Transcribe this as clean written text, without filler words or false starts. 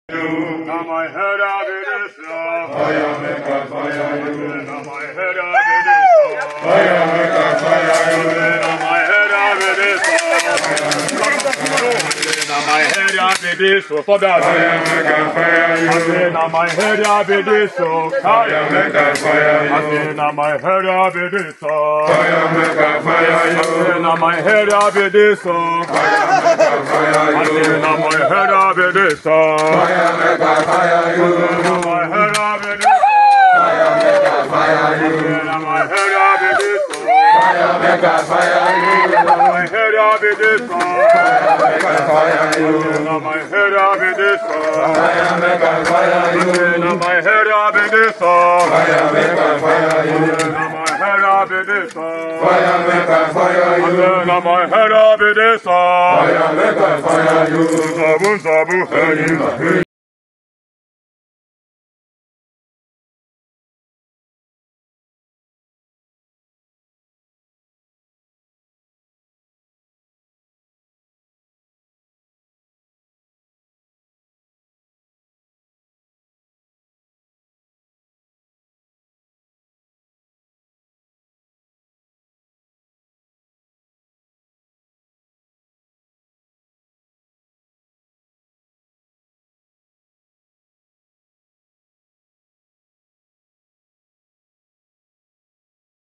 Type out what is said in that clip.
Now my head up it is Fire make a fire you. now my head up it is Fire make a fire you. now my head up it is now my head up it is for that Fire make a fire you. now my head up it is Fire make a fire you. now my head up it is Fire make a fire you. now my head up it is Fire make a fire you. now my head up it is Fire make a fire you. now my head up it is Fire make a fire you. now my head up it is Fire make a fire you. my head up it is Fire make a fire you. now my head up it is Fire make a fire you. now my head up it is Fire make a fire you. now my head up it is Fire make a fire you. now my head up it is Fire make a fire you. Zabu zabu hey